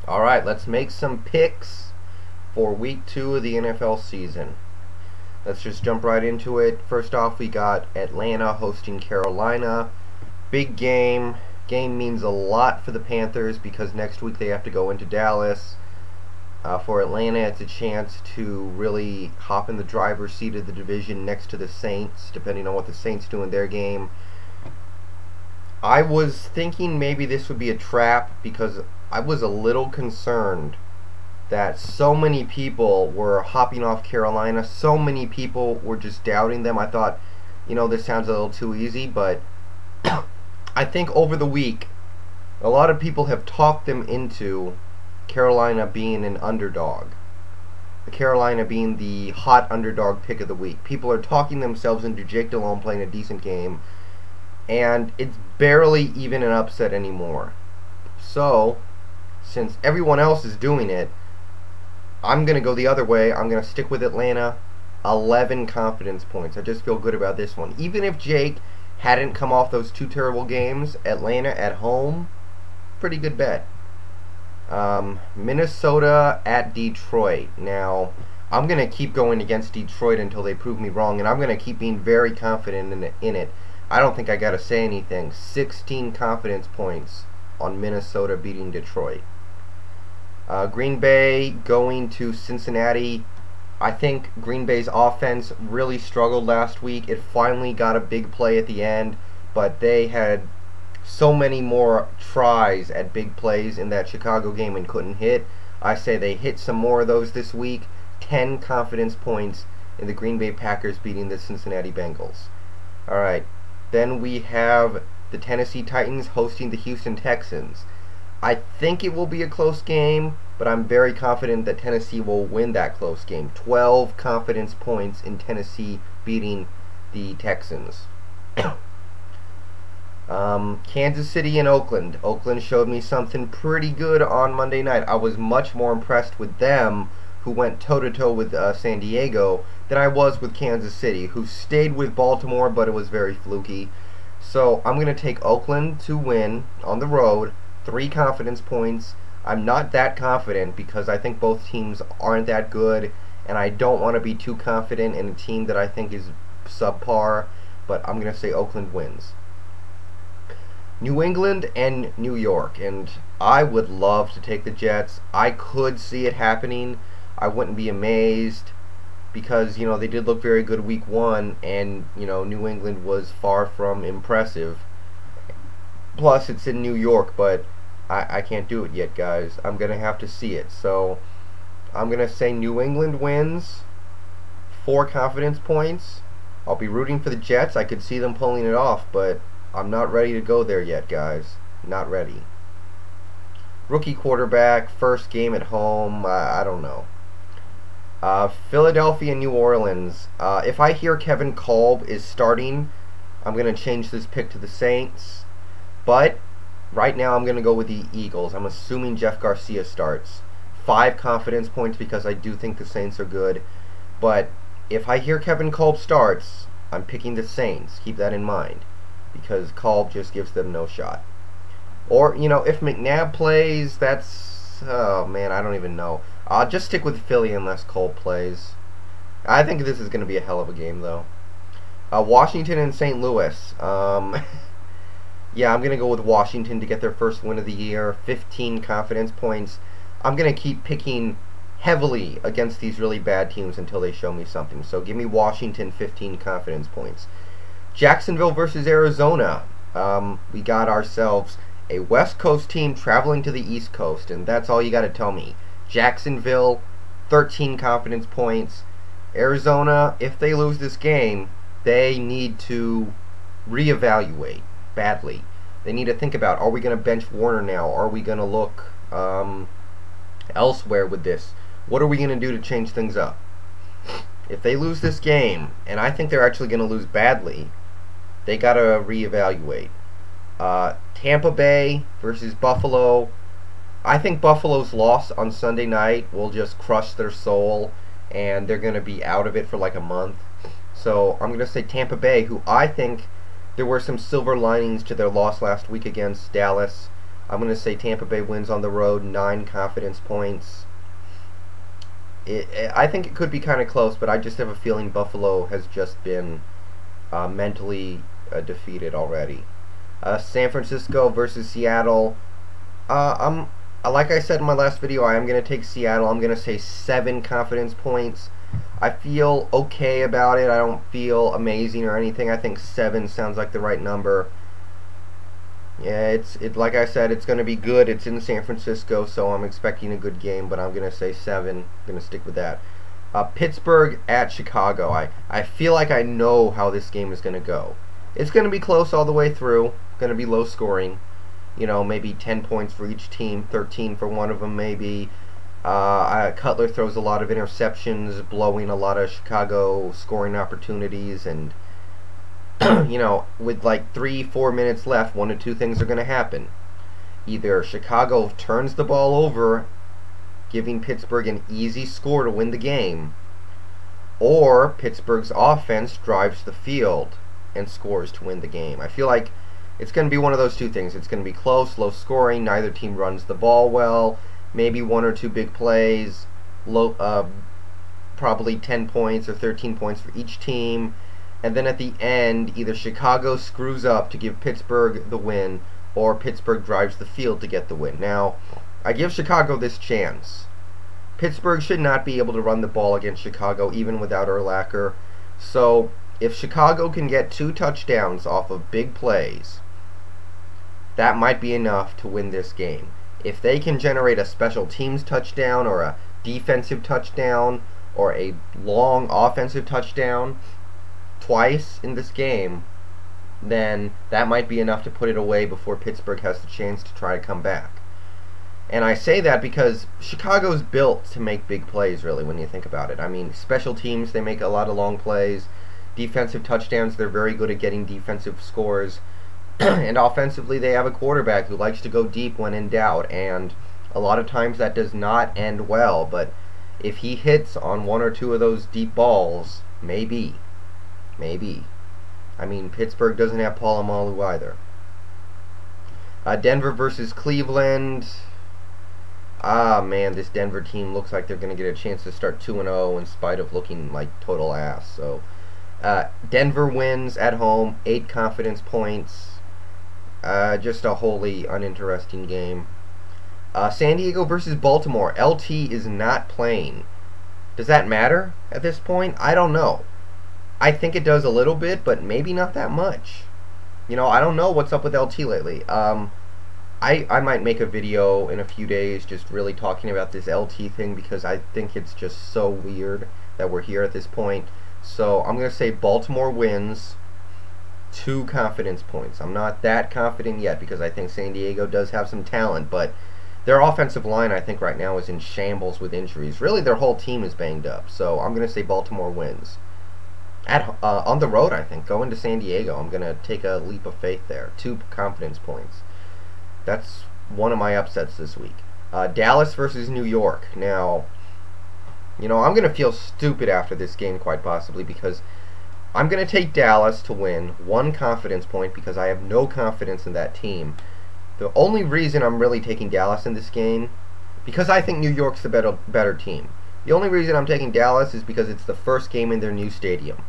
Alright, let's make some picks for week 2 of the NFL season. Let's just jump right into it. First off, we got Atlanta hosting Carolina. Big game. Game means a lot for the Panthers because next week they have to go into Dallas. For Atlanta, it's a chance to really hop in the driver's seat of the division next to the Saints, depending on what the Saints do in their game. I was thinking maybe this would be a trap because I was a little concerned that so many people were hopping off Carolina. So many people were just doubting them. I thought, this sounds a little too easy, but I think over the week, a lot of people have talked them into Carolina being an underdog. Carolina being the hot underdog pick of the week. People are talking themselves into Jake Delhomme playing a decent game, and it's barely even an upset anymore. So, since everyone else is doing it, I'm going to go the other way. I'm going to stick with Atlanta. 11 confidence points. I just feel good about this one. Even if Jake hadn't come off those 2 terrible games, Atlanta at home, pretty good bet. Minnesota at Detroit. Now, I'm going to keep going against Detroit until they prove me wrong, and I'm going to keep being very confident in it. I don't think I got to say anything. 16 confidence points on Minnesota beating Detroit. Green Bay going to Cincinnati. I think Green Bay's offense really struggled last week. It finally got a big play at the end, but they had so many more tries at big plays in that Chicago game and couldn't hit. I say they hit some more of those this week. 10 confidence points in the Green Bay Packers beating the Cincinnati Bengals. Alright, then we have the Tennessee Titans hosting the Houston Texans. I think it will be a close game, but I'm very confident that Tennessee will win that close game. 12 confidence points in Tennessee beating the Texans. Kansas City and Oakland. Oakland showed me something pretty good on Monday night. I was much more impressed with them, who went toe-to-toe with San Diego, than I was with Kansas City, who stayed with Baltimore, but it was very fluky. So I'm going to take Oakland to win on the road. 3 confidence points. I'm not that confident because I think both teams aren't that good, and I don't want to be too confident in a team that I think is subpar, but I'm going to say Oakland wins. New England and New York, and I would love to take the Jets. I could see it happening. I wouldn't be amazed because, they did look very good week 1, and, New England was far from impressive. Plus, it's in New York, but I can't do it yet, guys. I'm going to have to see it. So, I'm going to say New England wins. 4 confidence points. I'll be rooting for the Jets. I could see them pulling it off, but I'm not ready to go there yet, guys. Not ready. Rookie quarterback, first game at home. I don't know. Philadelphia and New Orleans. If I hear Kevin Kolb is starting, I'm going to change this pick to the Saints. But right now I'm going to go with the Eagles. I'm assuming Jeff Garcia starts. 5 confidence points because I do think the Saints are good. But if I hear Kevin Kolb starts, I'm picking the Saints. Keep that in mind, because Kolb just gives them no shot. Or, if McNabb plays, that's... oh, man, I don't even know. I'll just stick with Philly unless Kolb plays. I think this is going to be a hell of a game, though. Washington and St. Louis. Yeah, I'm going to go with Washington to get their first win of the year. 15 confidence points. I'm going to keep picking heavily against these really bad teams until they show me something. So give me Washington 15 confidence points. Jacksonville versus Arizona. We got ourselves a West Coast team traveling to the East Coast, and that's all you got to tell me. Jacksonville, 13 confidence points. Arizona, if they lose this game, they need to reevaluate badly. They need to think about, are we going to bench Warner now? Are we going to look elsewhere with this? What are we going to do to change things up? If they lose this game, and I think they're actually going to lose badly, they got to reevaluate. Tampa Bay versus Buffalo. I think Buffalo's loss on Sunday night will just crush their soul, and they're going to be out of it for like a month. So I'm going to say Tampa Bay, who I think there were some silver linings to their loss last week against Dallas. I'm going to say Tampa Bay wins on the road, 9 confidence points. I think it could be kind of close, but I just have a feeling Buffalo has just been mentally defeated already. San Francisco versus Seattle. Like I said in my last video, I am going to take Seattle. I'm going to say 7 confidence points. I feel okay about it. I don't feel amazing or anything. I think 7 sounds like the right number. Yeah, like I said, it's going to be good. It's in San Francisco, so I'm expecting a good game, but I'm going to say 7. I'm going to stick with that. Pittsburgh at Chicago. I feel like I know how this game is going to go. It's going to be close all the way through. Going to be low scoring. You know, maybe 10 points for each team, 13 for one of them maybe. Cutler throws a lot of interceptions, blowing a lot of Chicago scoring opportunities, and you know, with like 3-4 minutes left, 1 of 2 things are going to happen. Either Chicago turns the ball over, giving Pittsburgh an easy score to win the game, or Pittsburgh's offense drives the field and scores to win the game. I feel like it's going to be one of those 2 things. It's going to be close, low scoring, neither team runs the ball well, maybe 1 or 2 big plays, probably 10 points or 13 points for each team. And then at the end, either Chicago screws up to give Pittsburgh the win, or Pittsburgh drives the field to get the win. Now, I give Chicago this chance. Pittsburgh should not be able to run the ball against Chicago, even without Urlacher. So, if Chicago can get 2 touchdowns off of big plays, that might be enough to win this game. If they can generate a special teams touchdown, or a defensive touchdown, or a long offensive touchdown, twice in this game, then that might be enough to put it away before Pittsburgh has the chance to try to come back. And I say that because Chicago's built to make big plays, really, when you think about it. I mean, special teams, they make a lot of long plays. Defensive touchdowns, they're very good at getting defensive scores. And offensively, they have a quarterback who likes to go deep when in doubt. And a lot of times that does not end well. But if he hits on 1 or 2 of those deep balls, maybe. I mean, Pittsburgh doesn't have Polamalu either. Denver versus Cleveland. Man, this Denver team looks like they're going to get a chance to start 2-0 in spite of looking like total ass. So, Denver wins at home, 8 confidence points. Just a wholly uninteresting game. San Diego versus Baltimore. LT is not playing. Does that matter at this point? I don't know. I think it does a little bit, but maybe not that much. You know, I don't know what's up with LT lately. I might make a video in a few days just really talking about this LT thing, because I think it's just so weird that we're here at this point. So I'm going to say Baltimore wins, 2 confidence points. I'm not that confident yet because I think San Diego does have some talent, but their offensive line, I think, right now is in shambles with injuries. Really, their whole team is banged up. So I'm going to say Baltimore wins. On the road, I think, going to San Diego, I'm going to take a leap of faith there. 2 confidence points. That's one of my upsets this week. Dallas versus New York. Now, you know, I'm going to feel stupid after this game, quite possibly, because I'm going to take Dallas to win, 1 confidence point, because I have no confidence in that team. The only reason I'm really taking Dallas in this game, because I think New York's the better team. The only reason I'm taking Dallas is because it's the first game in their new stadium.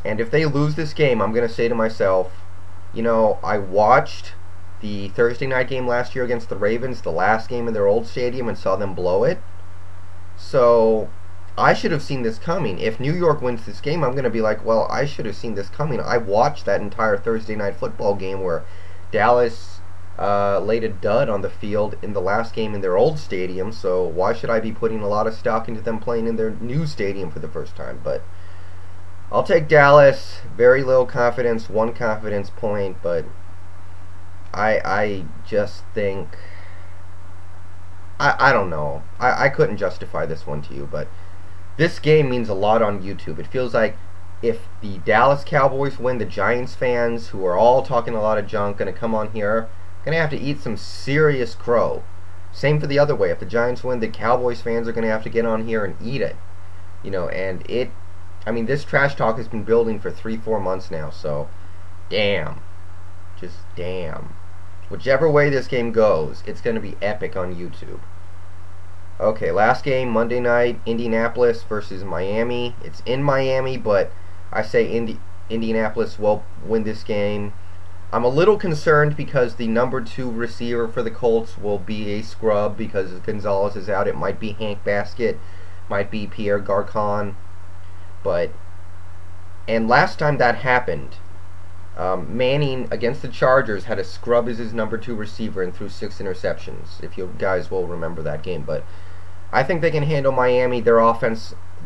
And if they lose this game, I'm going to say to myself, you know, I watched the Thursday night game last year against the Ravens, the last game in their old stadium, and saw them blow it. So I should have seen this coming. If New York wins this game, I'm going to be like, well, I should have seen this coming. I watched that entire Thursday night football game where Dallas laid a dud on the field in the last game in their old stadium, so why should I be putting a lot of stock into them playing in their new stadium for the first time? But I'll take Dallas. Very low confidence, 1 confidence point, but I just think, I don't know. I couldn't justify this one to you, but this game means a lot on YouTube. It feels like if the Dallas Cowboys win, the Giants fans, who are all talking a lot of junk, going to come on here, going to have to eat some serious crow. Same for the other way. If the Giants win, the Cowboys fans are going to have to get on here and eat it. You know, and I mean, this trash talk has been building for 3-4 months now, so damn. Just damn. Whichever way this game goes, it's going to be epic on YouTube. Okay, last game, Monday night, Indianapolis versus Miami. It's in Miami, but I say Indianapolis will win this game. I'm a little concerned because the number 2 receiver for the Colts will be a scrub because Gonzalez is out. It might be Hank Baskett, might be Pierre Garcon, and last time that happened, Manning against the Chargers had a scrub as his number 2 receiver and threw 6 interceptions, if you guys will remember that game. But I think they can handle Miami.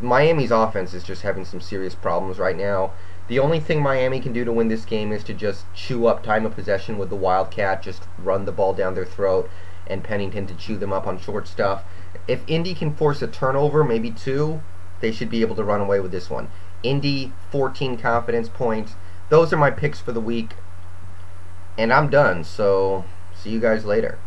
Miami's offense is just having some serious problems right now. The only thing Miami can do to win this game is to just chew up time of possession with the Wildcat, just run the ball down their throat, and Pennington to chew them up on short stuff. If Indy can force a turnover, maybe 2, they should be able to run away with this one. Indy, 14 confidence points. Those are my picks for the week. And I'm done, so see you guys later.